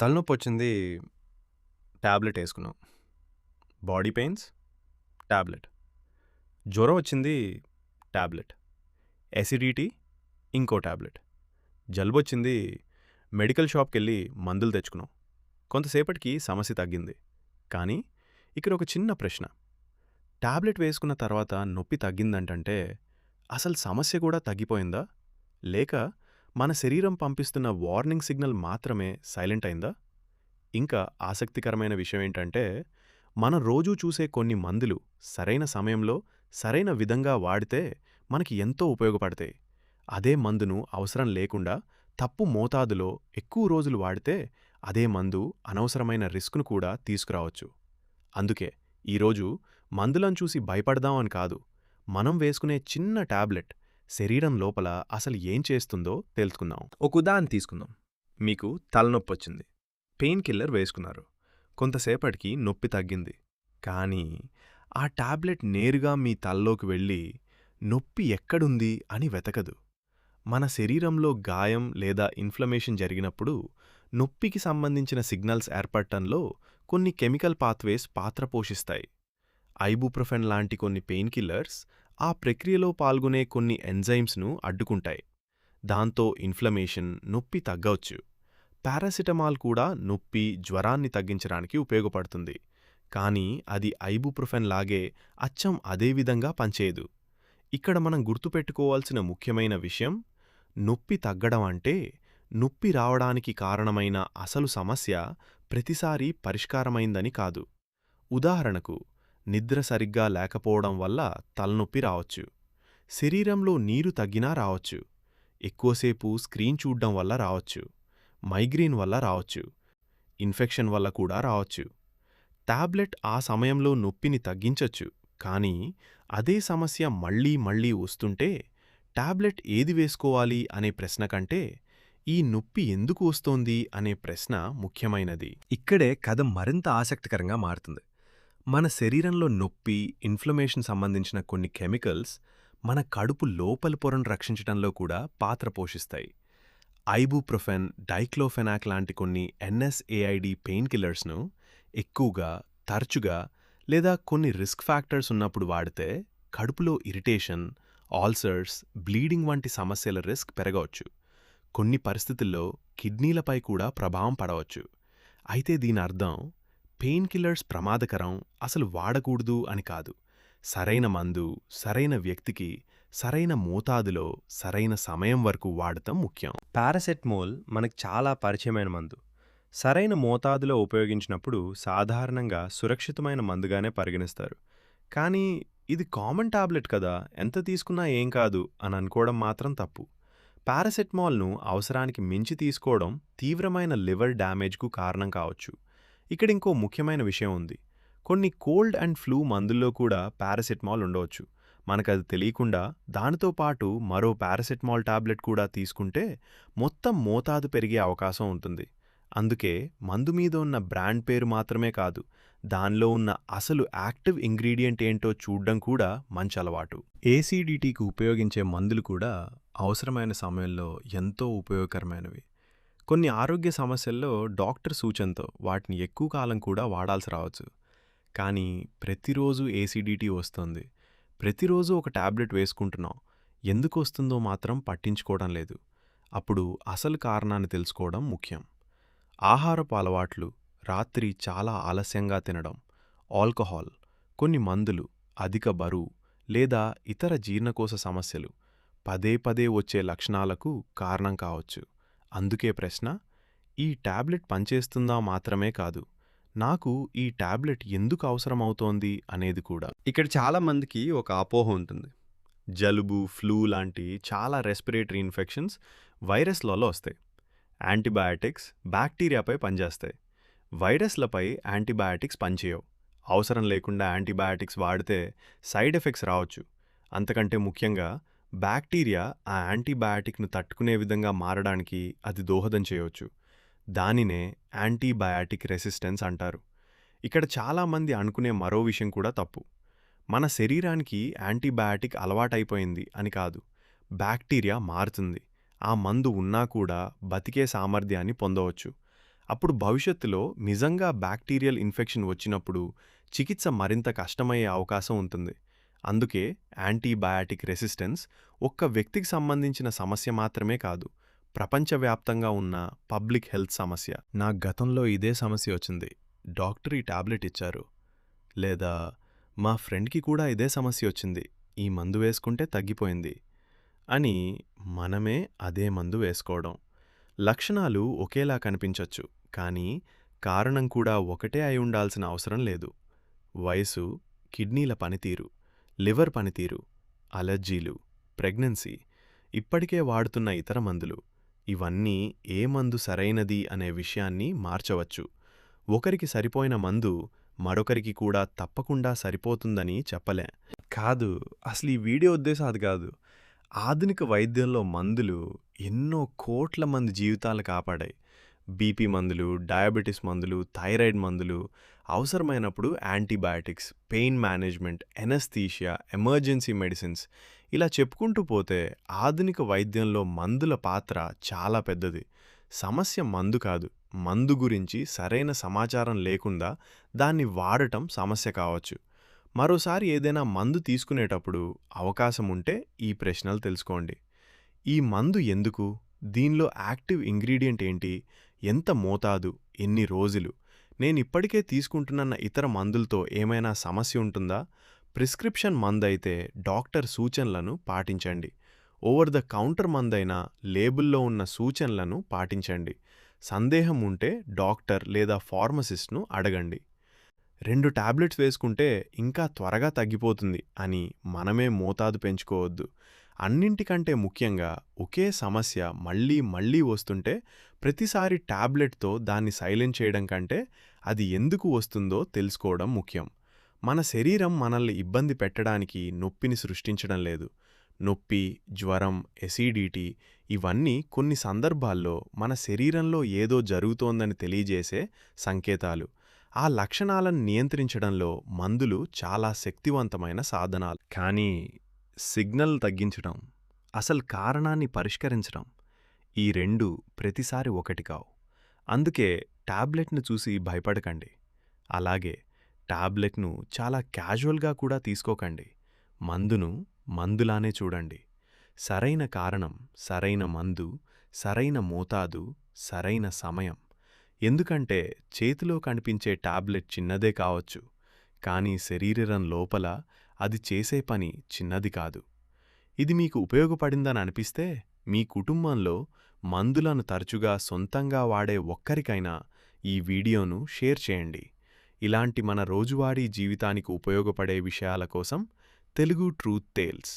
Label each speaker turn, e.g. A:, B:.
A: తలనొప్పొచ్చింది. Tablet యేసుకున్నాం. Body pains tablet. జ్వరం వచ్చింది. టాబ్లెట్. ఎసిడిటీ ఇంకో టాబ్లెట్. జలుబొచ్చింది. మెడికల్ షాప్‌కెళ్ళి మందులు తెచ్చుకున్నాం. కొంతసేపటికి సమస్య తగ్గింది. కానీ ఇక్కడ ఒక చిన్న ప్రశ్న. టాబ్లెట్ వేసుకున్న తర్వాత నొప్పి తగ్గిందంటంటే అసలు సమస్య కూడా తగ్గిపోయిందా? లేక మన శరీరం పంపిస్తున్న వార్నింగ్ సిగ్నల్ మాత్రమే సైలెంట్ అయిందా? ఇంకా ఆసక్తికరమైన విషయం ఏంటంటే, మనం రోజూ చూసే కొన్ని మందులు సరైన సమయంలో, సరైన విధంగా వాడితే మనకి ఎంతో ఉపయోగపడతాయి. అదే మందును అవసరం లేకుండా తప్పు మోతాదులో ఎక్కువ రోజులు వాడితే అదే మందు అనవసరమైన రిస్క్‌ను కూడా తీసుకురావచ్చు. అందుకే ఈరోజు మందులను చూసి భయపడదాం అని కాదు, మనం వేసుకునే చిన్న టాబ్లెట్ శరీరం లోపల అసలు ఏం చేస్తుందో తెలుసుకుందాం. ఒక ఉదాహరణ తీసుకుందాం. మీకు తలనొప్పొచ్చింది. పెయిన్ కిల్లర్ వేసుకున్నారు. కొంతసేపటికి నొప్పి తగ్గింది. కానీ ఆ టాబ్లెట్ నేరుగా మీ తలలోకి వెళ్ళి నొప్పి ఎక్కడుంది అని వెతకదు. మన శరీరంలో గాయం లేదా ఇన్ఫ్లమేషన్ జరిగినప్పుడు నొప్పికి సంబంధించిన సిగ్నల్స్ ఏర్పడటంలో కొన్ని కెమికల్ పాత్వేస్ పాత్ర పోషిస్తాయి. ఐబుప్రొఫెన్ లాంటి కొన్ని పెయిన్ కిల్లర్స్ ఆ ప్రక్రియలో పాల్గొనే కొన్ని ఎంజైమ్స్ను అడ్డుకుంటాయి. దాంతో ఇన్ఫ్లమేషన్, నొప్పి తగ్గవచ్చు. పారాసిటమాల్ కూడా నొప్పి, జ్వరాన్ని తగ్గించడానికి ఉపయోగపడుతుంది. కానీ అది ఐబుప్రొఫెన్ లాగే అచ్చం అదే విధంగా పనిచేయదు. ఇక్కడ మనం గుర్తుపెట్టుకోవాల్సిన ముఖ్యమైన విషయం, నొప్పి తగ్గడం అంటే నొప్పి రావడానికి కారణమైన అసలు సమస్య ప్రతిసారీ పరిష్కారమైందని కాదు. ఉదాహరణకు, నిద్ర సరిగ్గా లేకపోవడం వల్ల తలనొప్పి రావచ్చు. శరీరంలో నీరు తగ్గినా రావచ్చు. ఎక్కువసేపు స్క్రీన్ చూడ్డం వల్ల రావచ్చు. మైగ్రేన్ వల్ల రావచ్చు. ఇన్ఫెక్షన్ వల్ల కూడా రావచ్చు. టాబ్లెట్ ఆ సమయంలో నొప్పిని తగ్గించొచ్చు. కానీ అదే సమస్య మళ్ళీ మళ్ళీ వస్తుంటే టాబ్లెట్ ఏది వేసుకోవాలి అనే ప్రశ్న కంటే ఈ నొప్పి ఎందుకు వస్తోంది అనే ప్రశ్న ముఖ్యమైనది. ఇక్కడే కథ మరింత ఆసక్తికరంగా మారుతుంది. మన శరీరంలో నొప్పి, ఇన్ఫ్లమేషన్ సంబంధించిన కొన్ని కెమికల్స్ మన కడుపు లోపలి పొరను రక్షించడంలో కూడా పాత్ర పోషిస్తాయి. ఐబుప్రొఫెన్, డైక్లోఫెనాక్ లాంటి కొన్ని ఎన్ఎస్ఏఐడి పెయిన్ కిల్లర్స్ను ఎక్కువగా, తరచుగా లేదా కొన్ని రిస్క్ ఫ్యాక్టర్స్ ఉన్నప్పుడు వాడితే కడుపులో ఇరిటేషన్, ఆల్సర్స్, బ్లీడింగ్ వంటి సమస్యల రిస్క్ పెరగవచ్చు. కొన్ని పరిస్థితుల్లో కిడ్నీలపై కూడా ప్రభావం పడవచ్చు. అయితే దీని అర్థం పెయిన్ కిల్లర్స్ ప్రమాదకరం, అసలు వాడకూడదు అని కాదు. సరైన మందు, సరైన వ్యక్తికి, సరైన మోతాదులో, సరైన సమయం వరకు వాడటం ముఖ్యం. పారాసెటమాల్ మనకు చాలా పరిచయమైన మందు. సరైన మోతాదులో ఉపయోగించినప్పుడు సాధారణంగా సురక్షితమైన మందుగానే పరిగణిస్తారు. కానీ ఇది కామన్ టాబ్లెట్ కదా, ఎంత తీసుకున్నా ఏం కాదు అని అనుకోవడం మాత్రం తప్పు. పారాసెటమాల్ను అవసరానికి మించి తీసుకోవడం తీవ్రమైన లివర్ డ్యామేజ్కు కారణం కావచ్చు. ఇక్కడ ఇంకో ముఖ్యమైన విషయం ఉంది. కొన్ని కోల్డ్ అండ్ ఫ్లూ మందుల్లో కూడా పారాసెటమాల్ ఉండవచ్చు. మనకది తెలియకుండా దానితో పాటు మరో పారాసెటమాల్ టాబ్లెట్ కూడా తీసుకుంటే మొత్తం మోతాదు పెరిగే అవకాశం ఉంటుంది. అందుకే మందు మీద ఉన్న బ్రాండ్ పేరు మాత్రమే కాదు, దానిలో ఉన్న అసలు యాక్టివ్ ఇంగ్రీడియంట్ ఏంటో చూడ్డం కూడా మంచి అలవాటు. ఏసీడీటీకి ఉపయోగించే మందులు కూడా అవసరమైన సమయంలో ఎంతో ఉపయోగకరమైనవి. కొన్ని ఆరోగ్య సమస్యల్లో డాక్టర్ సూచనతో వాటిని ఎక్కువ కాలం కూడా వాడాల్సి రావచ్చు. కానీ ప్రతిరోజు ఏసీడీటీ వస్తుంది, ప్రతిరోజు ఒక టాబ్లెట్ వేసుకుంటున్నాం, ఎందుకు వస్తుందో మాత్రం పట్టించుకోవడం లేదు. అప్పుడు అసలు కారణాన్ని తెలుసుకోవడం ముఖ్యం. ఆహారపు అలవాట్లు, రాత్రి చాలా ఆలస్యంగా తినడం, ఆల్కహాల్, కొన్ని మందులు, అధిక బరువు లేదా ఇతర జీర్ణకోశ సమస్యలు పదే పదే వచ్చే లక్షణాలకు కారణం కావచ్చు. అందుకే ప్రశ్న, ఈ టాబ్లెట్ పనిచేస్తుందా మాత్రమే కాదు, నాకు ఈ టాబ్లెట్ ఎందుకు అవసరమవుతోంది అనేది కూడా. ఇక్కడ చాలామందికి ఒక అపోహ ఉంటుంది. జలుబు, ఫ్లూ లాంటి చాలా రెస్పిరేటరీ ఇన్ఫెక్షన్స్ వైరస్లలో వస్తాయి. యాంటీబయాటిక్స్ బ్యాక్టీరియాపై పనిచేస్తాయి. వైరస్లపై యాంటీబయాటిక్స్ పనిచేయవు. అవసరం లేకుండా యాంటీబయాటిక్స్ వాడితే సైడ్ ఎఫెక్ట్స్ రావచ్చు. అంతకంటే ముఖ్యంగా బ్యాక్టీరియా ఆ యాంటీబయాటిక్ను తట్టుకునే విధంగా మారడానికి అది దోహదం చేయవచ్చు. దానినే యాంటీబయాటిక్ రెసిస్టెన్స్ అంటారు. ఇక్కడ చాలామంది అనుకునే మరో విషయం కూడా తప్పు. మన శరీరానికి యాంటీబయాటిక్ అలవాటైపోయింది అని కాదు, బ్యాక్టీరియా మారుతుంది. ఆ మందు ఉన్నా కూడా బతికే సామర్థ్యాన్ని పొందవచ్చు. అప్పుడు భవిష్యత్తులో నిజంగా బ్యాక్టీరియల్ ఇన్ఫెక్షన్ వచ్చినప్పుడు చికిత్స మరింత కష్టమయ్యే అవకాశం ఉంటుంది. అందుకే యాంటీబయాటిక్ రెసిస్టెన్స్ ఒక్క వ్యక్తికి సంబంధించిన సమస్య మాత్రమే కాదు, ప్రపంచవ్యాప్తంగా ఉన్న పబ్లిక్ హెల్త్ సమస్య. నాకు గతంలో ఇదే సమస్య వచ్చింది, డాక్టర్ ఈ టాబ్లెట్ ఇచ్చారు. లేదా మా ఫ్రెండ్కి కూడా ఇదే సమస్య వచ్చింది, ఈ మందు వేసుకుంటే తగ్గిపోయింది అని మనమే అదే మందు వేసుకోవడం. లక్షణాలు ఒకేలా కనిపించొచ్చు, కానీ కారణం కూడా ఒకటే అయి ఉండాల్సిన అవసరం లేదు. వయసు, కిడ్నీల పనితీరు, లివర్ పనితీరు, అలర్జీలు, ప్రెగ్నెన్సీ, ఇప్పటికే వాడుతున్న ఇతర మందులు, ఇవన్నీ ఏ మందు సరైనది అనే విషయాన్ని మార్చవచ్చు. ఒకరికి సరిపోయిన మందు మరొకరికి కూడా తప్పకుండా సరిపోతుందని చెప్పలే. కాదు, అసలు ఈ వీడియో ఉద్దేశం అది కాదు. ఆధునిక వైద్యంలో మందులు ఎన్నో కోట్ల మంది జీవితాలు కాపాడాయి. బీపీ మందులు, డయాబెటిస్ మందులు, థైరాయిడ్ మందులు, అవసరమైనప్పుడు antibiotics, pain management, anaesthesia, emergency medicines, ఇలా చెప్పుకుంటూ పోతే ఆధునిక వైద్యంలో మందుల పాత్ర చాలా పెద్దది. సమస్య మందు కాదు, మందు గురించి సరైన సమాచారం లేకుండా దాన్ని వాడటం సమస్య కావచ్చు. మరోసారి ఏదైనా మందు తీసుకునేటప్పుడు అవకాశం ఉంటే ఈ ప్రశ్నలు తెలుసుకోండి. ఈ మందు ఎందుకు? దీనిలో యాక్టివ్ ఇంగ్రీడియంట్ ఏంటి? ఎంత మోతాదు? ఎన్ని రోజులు? నేనిప్పటికే తీసుకుంటున్న ఇతర మందులతో ఏమైనా సమస్య ఉంటుందా? ప్రిస్క్రిప్షన్ మందైతే డాక్టర్ సూచనలను పాటించండి. ఓవర్ ద కౌంటర్ మందైనా లేబుల్లో ఉన్న సూచనలను పాటించండి. సందేహం ఉంటే డాక్టర్ లేదా ఫార్మసిస్ట్ను అడగండి. 2 టాబ్లెట్స్ వేసుకుంటే ఇంకా త్వరగా తగ్గిపోతుంది అని మనమే మోతాదు పెంచుకోవద్దు. అన్నింటికంటే ముఖ్యంగా ఒకే సమస్య మళ్ళీ మళ్ళీ వస్తుంటే ప్రతిసారి టాబ్లెట్తో దాన్ని సైలెంట్ చేయడం కంటే అది ఎందుకు వస్తుందో తెలుసుకోవడం ముఖ్యం. మన శరీరం మనల్ని ఇబ్బంది పెట్టడానికి నొప్పిని సృష్టించడం లేదు. నొప్పి, జ్వరం, ఎసిడిటీ, ఇవన్నీ కొన్ని సందర్భాల్లో మన శరీరంలో ఏదో జరుగుతోందని తెలియజేసే సంకేతాలు. ఆ లక్షణాలను నియంత్రించడంలో మందులు చాలా శక్తివంతమైన సాధనాలు. కానీ సిగ్నల్ తగ్గించడం, అసలు కారణాన్ని పరిష్కరించడం, ఈ రెండు ప్రతిసారి ఒకటి కావు. అందుకే టాబ్లెట్ను చూసి భయపడకండి. అలాగే టాబ్లెట్ను చాలా క్యాజువల్గా కూడా తీసుకోకండి. మందును మందులానే చూడండి. సరైన కారణం, సరైన మందు, సరైన మోతాదు, సరైన సమయం. ఎందుకంటే చేతిలో కనిపించే టాబ్లెట్ చిన్నదే కావచ్చు, కానీ శరీరం లోపల అది చేసే పని చిన్నది కాదు. ఇది మీకు ఉపయోగపడిందని అనిపిస్తే మీ కుటుంబంలో మందులను తరచుగా సొంతంగా వాడే ఒక్కరికైనా ఈ వీడియోను షేర్ చేయండి. ఇలాంటి మన రోజువారీ జీవితానికి ఉపయోగపడే విషయాల కోసం తెలుగు ట్రూత్ టేల్స్